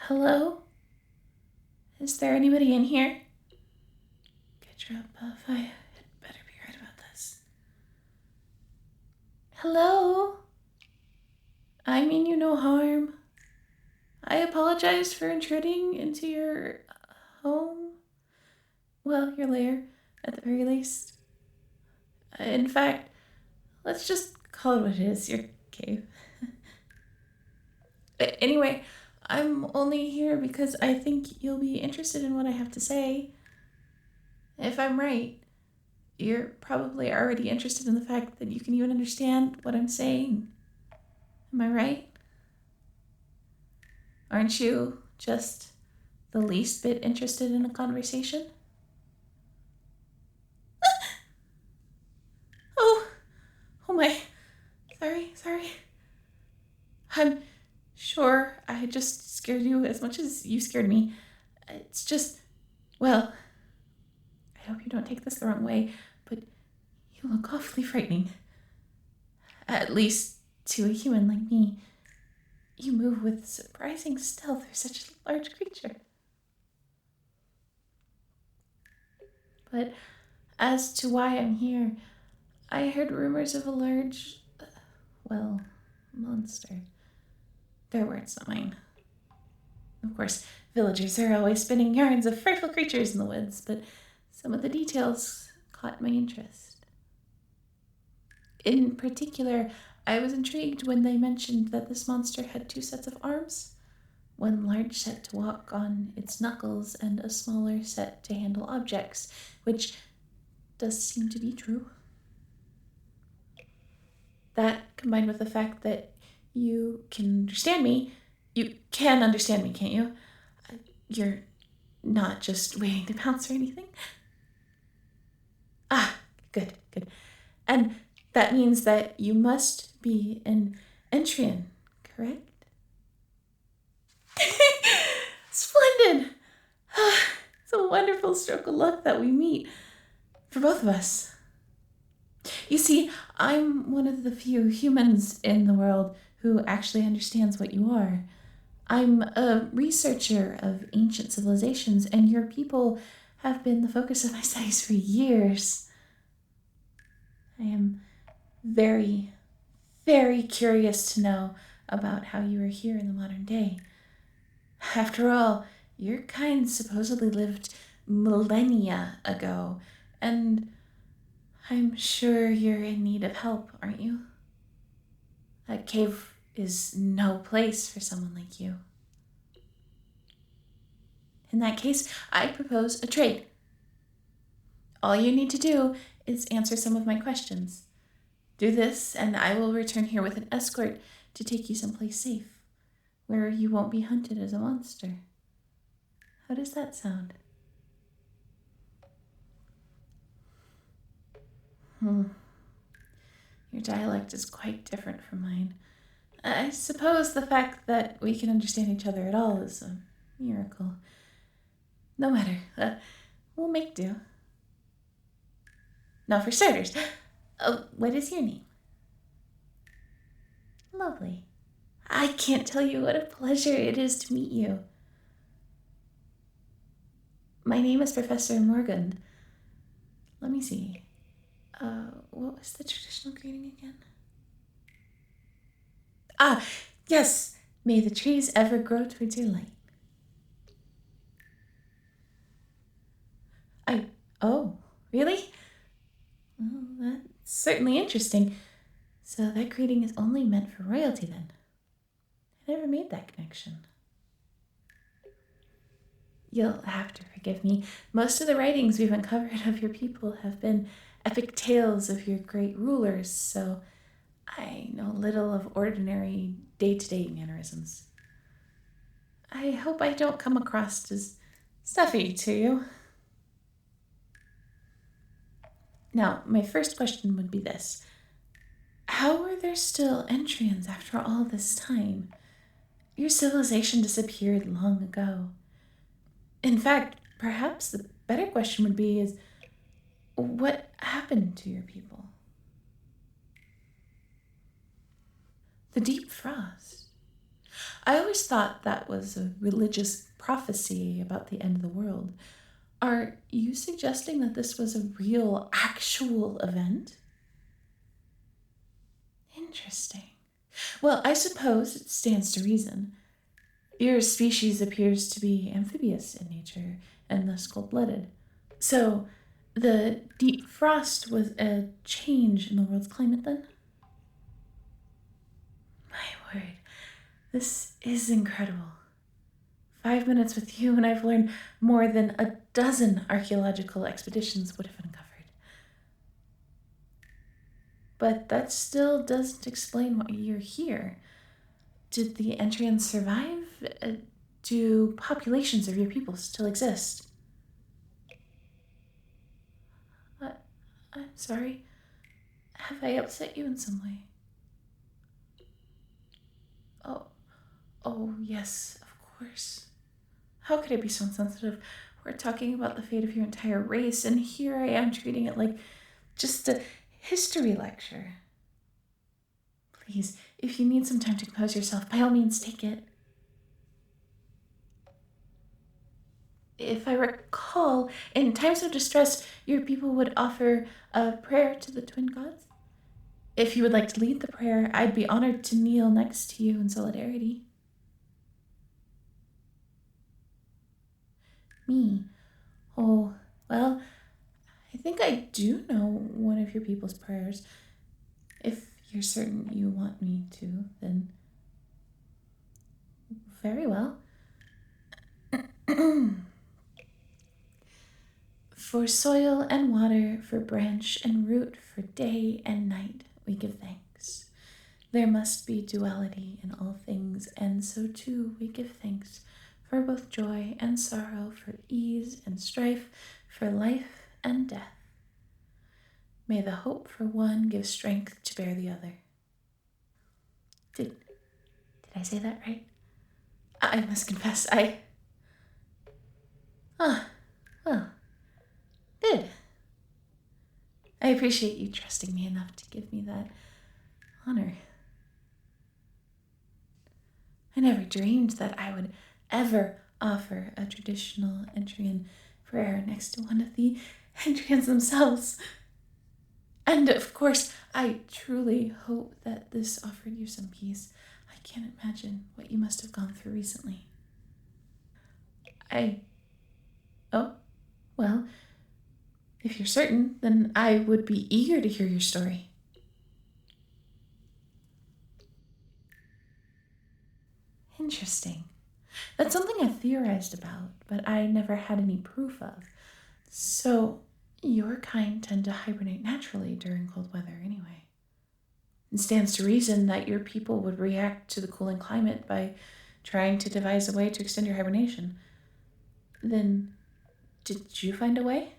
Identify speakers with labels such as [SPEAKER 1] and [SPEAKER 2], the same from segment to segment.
[SPEAKER 1] Hello? Is there anybody in here? Get your buff. I had better be right about this. Hello? I mean you no harm. I apologize for intruding into your home. Well, your lair, at the very least. In fact, let's just call it what it is, your cave. Anyway, I'm only here because I think you'll be interested in what I have to say. If I'm right, you're probably already interested in the fact that you can even understand what I'm saying. Am I right? Aren't you just the least bit interested in a conversation? Oh, oh my. Sorry. I'm sure I just scared you as much as you scared me. It's just, well, I hope you don't take this the wrong way, but you look awfully frightening. At least to a human like me. You move with surprising stealth for such a large creature. But as to why I'm here, I heard rumors of a large, monster. Their words, not mine. Of course, villagers are always spinning yarns of frightful creatures in the woods, but some of the details caught my interest. In particular, I was intrigued when they mentioned that this monster had two sets of arms, one large set to walk on its knuckles and a smaller set to handle objects, which does seem to be true. That, combined with the fact that you can understand me, can't you? You're not just waiting to pounce or anything. Ah, good. And that means that you must be an Entrian, correct? Splendid! It's a wonderful stroke of luck that we meet, for both of us. You see, I'm one of the few humans in the world who actually understands what you are. I'm a researcher of ancient civilizations, and your people have been the focus of my studies for years. I am very, very curious to know about how you are here in the modern day. After all, your kind supposedly lived millennia ago, and I'm sure you're in need of help, aren't you? That cave is no place for someone like you. In that case, I propose a trade. All you need to do is answer some of my questions. Do this, and I will return here with an escort to take you someplace safe, where you won't be hunted as a monster. How does that sound? Your dialect is quite different from mine. I suppose the fact that we can understand each other at all is a miracle. No matter, we'll make do. Now for starters, what is your name? Lovely. I can't tell you what a pleasure it is to meet you. My name is Professor Morgan. Let me see. What was the traditional greeting again? Ah, yes. May the trees ever grow towards your light. Oh, really? Well, that's certainly interesting. So that greeting is only meant for royalty then. I never made that connection. You'll have to forgive me. Most of the writings we've uncovered of your people have been epic tales of your great rulers, so I know little of ordinary day-to-day mannerisms. I hope I don't come across as stuffy to you. Now, my first question would be this. How are there still Entrians after all this time? Your civilization disappeared long ago. In fact, perhaps the better question would be is, what happened to your people? The deep frost. I always thought that was a religious prophecy about the end of the world. Are you suggesting that this was a real, actual event? Interesting. Well, I suppose it stands to reason. Your species appears to be amphibious in nature and thus cold blooded. So, the deep frost was a change in the world's climate then? My word, this is incredible. 5 minutes with you, and I've learned more than a dozen archaeological expeditions would have uncovered. But that still doesn't explain why you're here. Did the Entrians survive? Do populations of your people still exist? I'm sorry. Have I upset you in some way? Oh, oh yes, of course. How could I be so insensitive? We're talking about the fate of your entire race, and here I am treating it like just a history lecture. Please, if you need some time to compose yourself, by all means take it. If I recall, in times of distress, your people would offer a prayer to the twin gods. If you would like to lead the prayer, I'd be honored to kneel next to you in solidarity. Me? Oh, well, I think I do know one of your people's prayers. If you're certain you want me to, then very well. For soil and water, for branch and root, for day and night, we give thanks. There must be duality in all things, and so too we give thanks for both joy and sorrow, for ease and strife, for life and death. May the hope for one give strength to bear the other. Did I say that right? I must confess, well, good. I appreciate you trusting me enough to give me that honor. I never dreamed that I would ever offer a traditional Entrian prayer next to one of the Entrians themselves. And of course, I truly hope that this offered you some peace. I can't imagine what you must have gone through recently. Oh, well, if you're certain, then I would be eager to hear your story. Interesting. That's something I've theorized about, but I never had any proof of. So, your kind tend to hibernate naturally during cold weather anyway. It stands to reason that your people would react to the cooling climate by trying to devise a way to extend your hibernation. Then, did you find a way?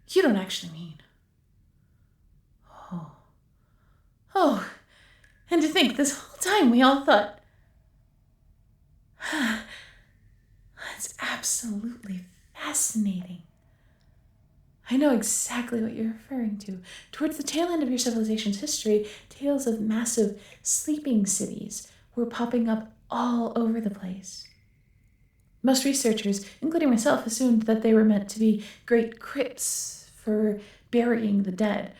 [SPEAKER 1] You don't actually mean. Oh. Oh, and to think this whole time we all thought. That's absolutely fascinating. I know exactly what you're referring to. Towards the tail end of your civilization's history, tales of massive sleeping cities were popping up all over the place. Most researchers, including myself, assumed that they were meant to be great crypts for burying the dead.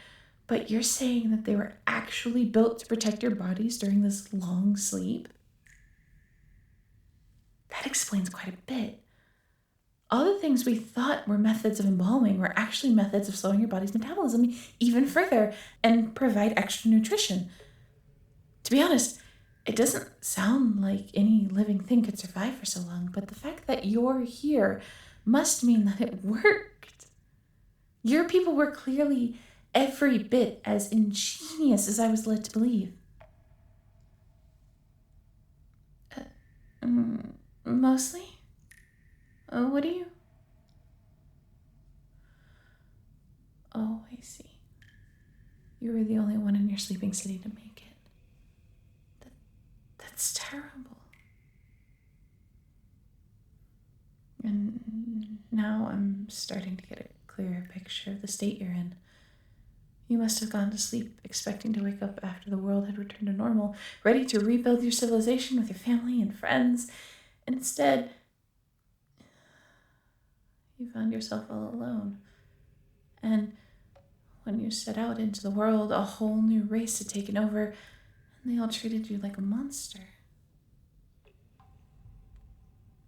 [SPEAKER 1] But you're saying that they were actually built to protect your bodies during this long sleep? That explains quite a bit. All the things we thought were methods of embalming were actually methods of slowing your body's metabolism even further and provide extra nutrition. To be honest, it doesn't sound like any living thing could survive for so long, but the fact that you're here must mean that it worked. Your people were clearly every bit as ingenious as I was led to believe. Mostly? What do you? Oh, I see. You were the only one in your sleeping city to make it. That's terrible. And now I'm starting to get a clearer picture of the state you're in. You must have gone to sleep expecting to wake up after the world had returned to normal, ready to rebuild your civilization with your family and friends. And instead, you found yourself all alone. And when you set out into the world, a whole new race had taken over, and they all treated you like a monster.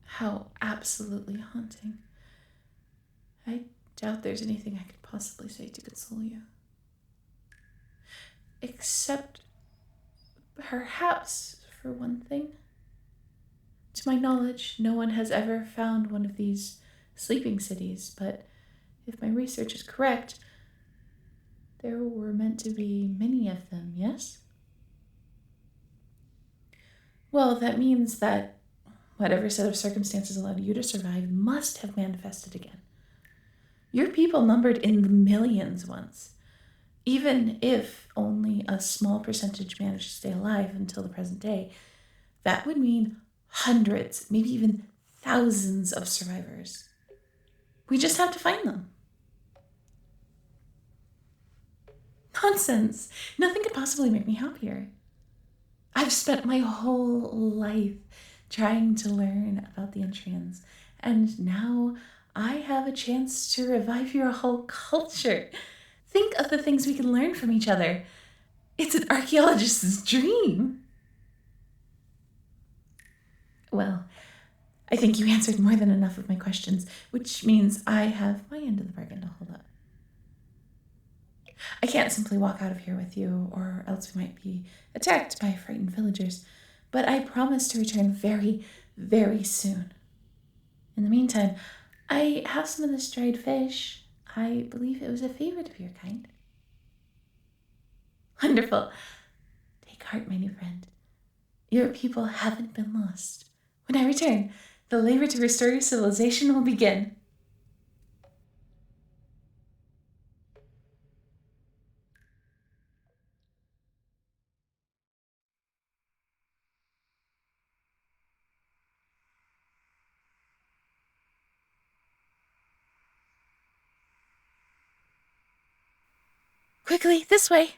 [SPEAKER 1] How absolutely haunting. I doubt there's anything I could possibly say to console you. Except, perhaps, for one thing. To my knowledge, no one has ever found one of these sleeping cities, but if my research is correct, there were meant to be many of them, yes? Well, that means that whatever set of circumstances allowed you to survive must have manifested again. Your people numbered in the millions once. Even if only a small percentage managed to stay alive until the present day, that would mean hundreds, maybe even thousands of survivors. We just have to find them. Nonsense. Nothing could possibly make me happier. I've spent my whole life trying to learn about the Entrians, and now I have a chance to revive your whole culture. Think of the things we can learn from each other. It's an archaeologist's dream. Well, I think you answered more than enough of my questions, which means I have my end of the bargain to hold up. I can't simply walk out of here with you, or else we might be attacked by frightened villagers, but I promise to return very, very soon. In the meantime, I have some of this dried fish. I believe it was a favorite of your kind. Wonderful. Take heart, my new friend. Your people haven't been lost. When I return, the labor to restore your civilization will begin. Quickly, this way.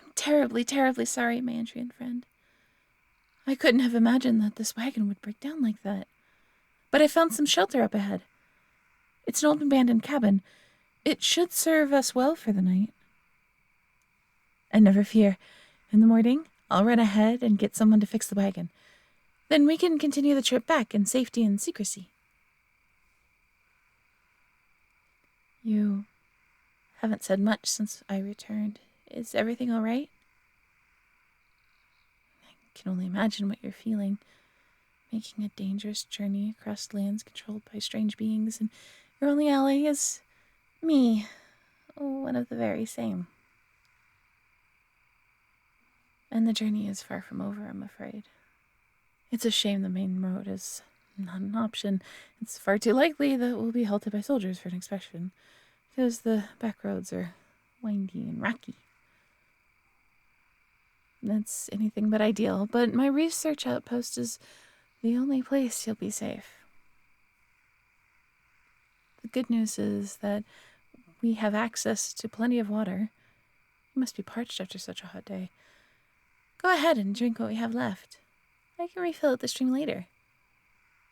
[SPEAKER 1] I'm terribly, terribly sorry, my Antrian friend. I couldn't have imagined that this wagon would break down like that. But I found some shelter up ahead. It's an old abandoned cabin. It should serve us well for the night. And never fear. In the morning, I'll run ahead and get someone to fix the wagon. Then we can continue the trip back in safety and secrecy. You haven't said much since I returned. Is everything all right? I can only imagine what you're feeling. Making a dangerous journey across lands controlled by strange beings, and your only ally is me, one of the very same. And the journey is far from over, I'm afraid. It's a shame the main road is not an option. It's far too likely that we'll be halted by soldiers for an inspection, because the back roads are windy and rocky. That's anything but ideal, but my research outpost is the only place you'll be safe. The good news is that we have access to plenty of water. You must be parched after such a hot day. Go ahead and drink what we have left. I can refill at the stream later.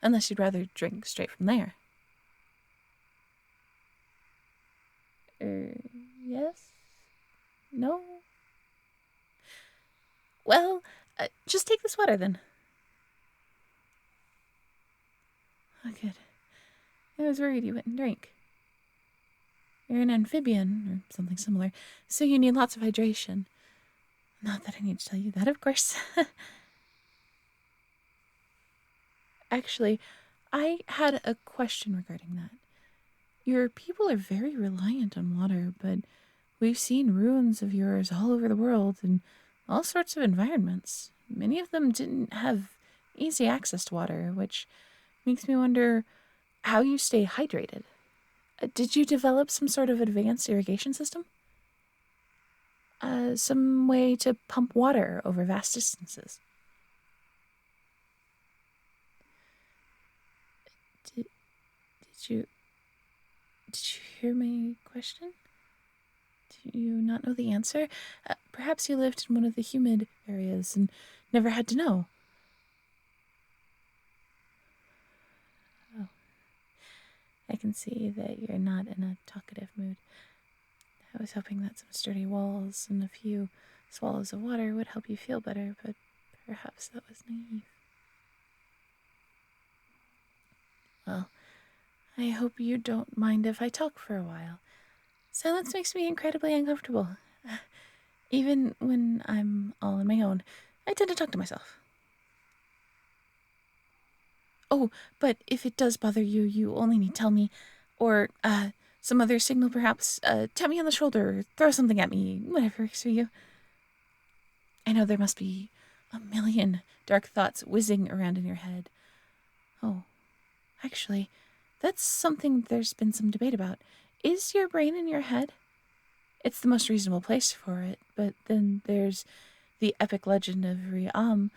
[SPEAKER 1] Unless you'd rather drink straight from there. Yes? No? Well, just take this water then. Oh, good. I was worried you wouldn't drink. You're an amphibian, or something similar, so you need lots of hydration. Not that I need to tell you that, of course. Actually, I had a question regarding that. Your people are very reliant on water, but we've seen ruins of yours all over the world in all sorts of environments. Many of them didn't have easy access to water, which makes me wonder how you stay hydrated. Did you develop some sort of advanced irrigation system? Some way to pump water over vast distances? Did you hear my question? Do you not know the answer? Perhaps you lived in one of the humid areas and never had to know. Oh, I can see that you're not in a talkative mood. I was hoping that some sturdy walls and a few swallows of water would help you feel better, but perhaps that was naive. Well, I hope you don't mind if I talk for a while. Silence makes me incredibly uncomfortable. Even when I'm all on my own, I tend to talk to myself. Oh, but if it does bother you, you only need to tell me. Or, some other signal perhaps. Tap me on the shoulder, or throw something at me, whatever works for you. I know there must be a million dark thoughts whizzing around in your head. Oh, actually, that's something there's been some debate about. Is your brain in your head? It's the most reasonable place for it, but then there's the epic legend of Riam.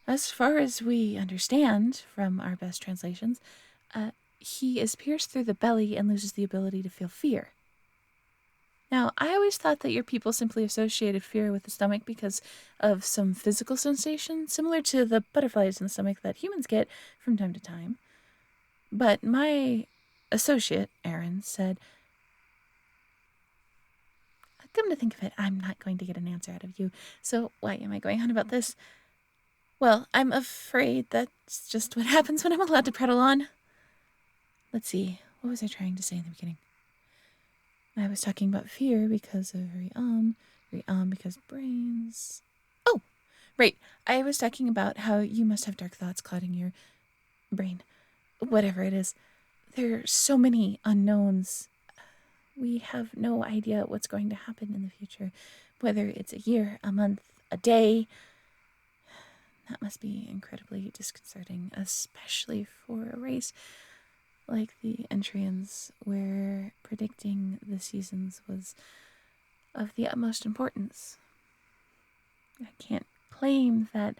[SPEAKER 1] As far as we understand from our best translations, he is pierced through the belly and loses the ability to feel fear. Now, I always thought that your people simply associated fear with the stomach because of some physical sensation, similar to the butterflies in the stomach that humans get from time to time. But my associate, Aaron, said, come to think of it, I'm not going to get an answer out of you, so why am I going on about this? Well, I'm afraid that's just what happens when I'm allowed to prattle on. Let's see, what was I trying to say in the beginning? I was talking about fear because of Riam because brains. Oh, right, I was talking about how you must have dark thoughts clouding your brain. Whatever it is, there are so many unknowns. We have no idea what's going to happen in the future, whether it's a year, a month, a day. That must be incredibly disconcerting, especially for a race like the Entrians, where predicting the seasons was of the utmost importance. I can't claim that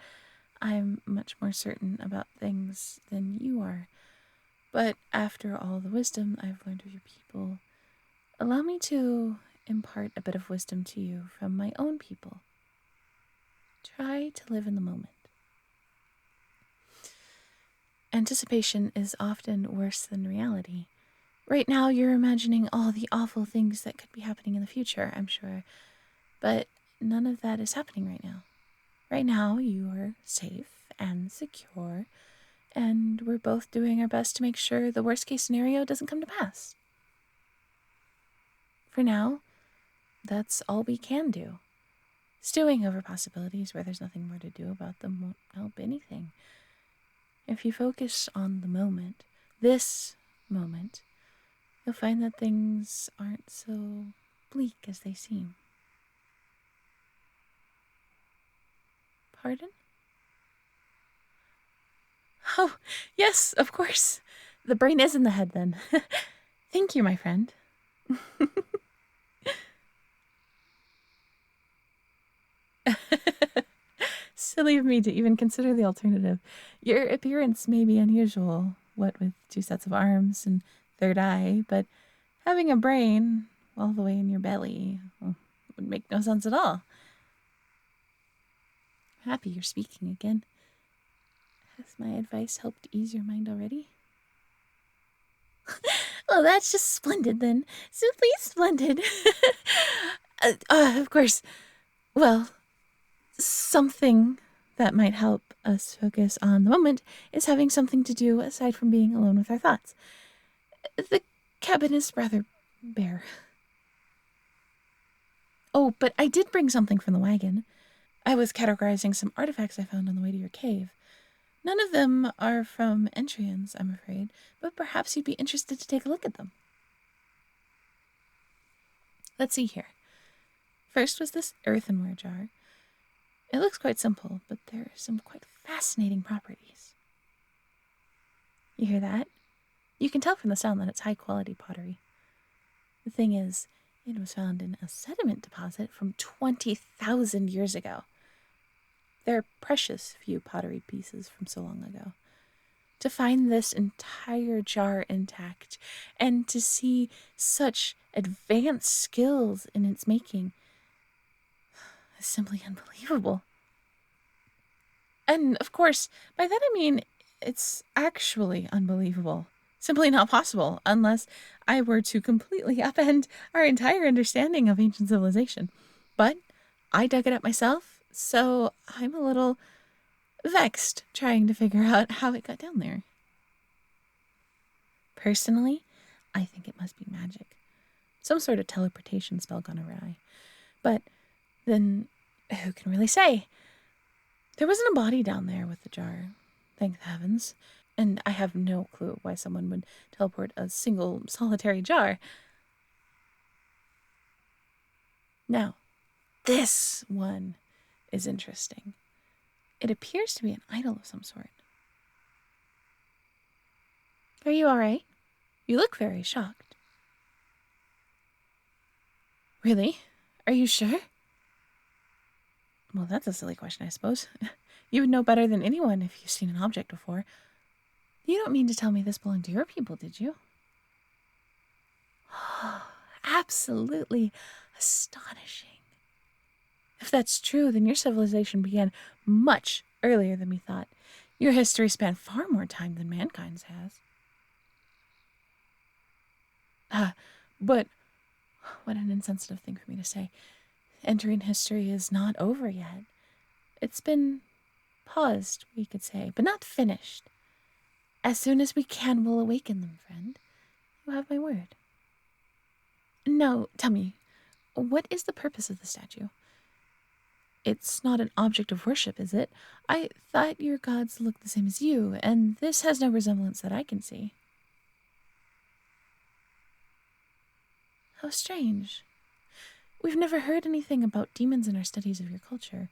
[SPEAKER 1] I'm much more certain about things than you are, but after all the wisdom I've learned of your people, allow me to impart a bit of wisdom to you from my own people. Try to live in the moment. Anticipation is often worse than reality. Right now, you're imagining all the awful things that could be happening in the future, I'm sure. But none of that is happening right now. Right now, you are safe and secure, and we're both doing our best to make sure the worst-case scenario doesn't come to pass. For now, that's all we can do. Stewing over possibilities where there's nothing more to do about them won't help anything. If you focus on the moment, this moment, you'll find that things aren't so bleak as they seem. Pardon? Oh, yes, of course. The brain is in the head, then. Thank you, my friend. Silly of me to even consider the alternative. Your appearance may be unusual, what with 2 sets of arms and third eye, but having a brain all the way in your belly would make no sense at all. I'm happy you're speaking again. Has my advice helped ease your mind already? Well, that's just splendid then. Simply splendid. Of course. Well, something that might help us focus on the moment is having something to do aside from being alone with our thoughts. The cabin is rather bare. Oh, but I did bring something from the wagon. I was categorizing some artifacts I found on the way to your cave. None of them are from Entrians, I'm afraid, but perhaps you'd be interested to take a look at them. Let's see here. First was this earthenware jar. It looks quite simple, but there are some quite fascinating properties. You hear that? You can tell from the sound that it's high-quality pottery. The thing is, it was found in a sediment deposit from 20,000 years ago. There are precious few pottery pieces from so long ago. to find this entire jar intact and to see such advanced skills in its making is simply unbelievable. And of course, by that I mean it's actually unbelievable. Simply not possible unless I were to completely upend our entire understanding of ancient civilization. But I dug it up myself, so I'm a little vexed trying to figure out how it got down there. Personally, I think it must be magic. Some sort of teleportation spell gone awry. But then, who can really say? There wasn't a body down there with the jar, thank the heavens. And I have no clue why someone would teleport a single solitary jar. Now, this one is interesting. It appears to be an idol of some sort. Are you all right? You look very shocked. Really? Are you sure? Well, that's a silly question, I suppose. You would know better than anyone if you've seen an object before. You don't mean to tell me this belonged to your people, did you? Absolutely astonishing. If that's true, then your civilization began much earlier than we thought. Your history spanned far more time than mankind's has. But what an insensitive thing for me to say. Entering history is not over yet. It's been paused, we could say, but not finished. As soon as we can, we'll awaken them, friend. You have my word. Now, tell me, what is the purpose of the statue? It's not an object of worship, is it? I thought your gods looked the same as you, and this has no resemblance that I can see. How strange. We've never heard anything about demons in our studies of your culture.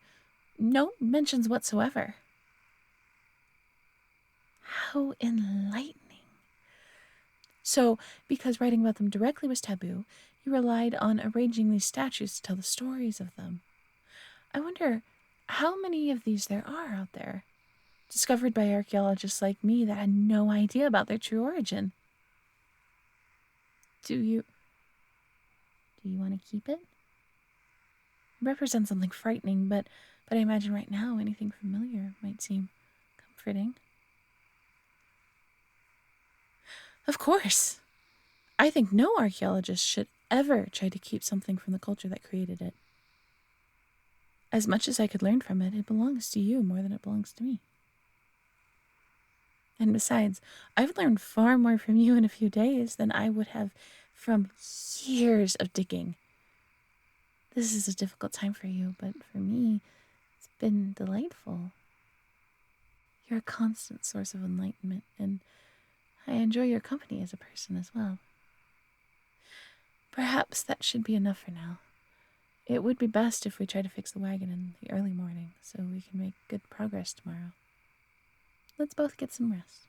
[SPEAKER 1] No mentions whatsoever. How enlightening. So, because writing about them directly was taboo, you relied on arranging these statues to tell the stories of them. I wonder how many of these there are out there, discovered by archaeologists like me that had no idea about their true origin. Do you want to keep it? It represents something frightening, but I imagine right now anything familiar might seem comforting. Of course. I think no archaeologist should ever try to keep something from the culture that created it. As much as I could learn from it, it belongs to you more than it belongs to me. And besides, I've learned far more from you in a few days than I would have from years of digging. This is a difficult time for you, but for me, it's been delightful. You're a constant source of enlightenment, and I enjoy your company as a person as well. Perhaps that should be enough for now. It would be best if we try to fix the wagon in the early morning so we can make good progress tomorrow. Let's both get some rest.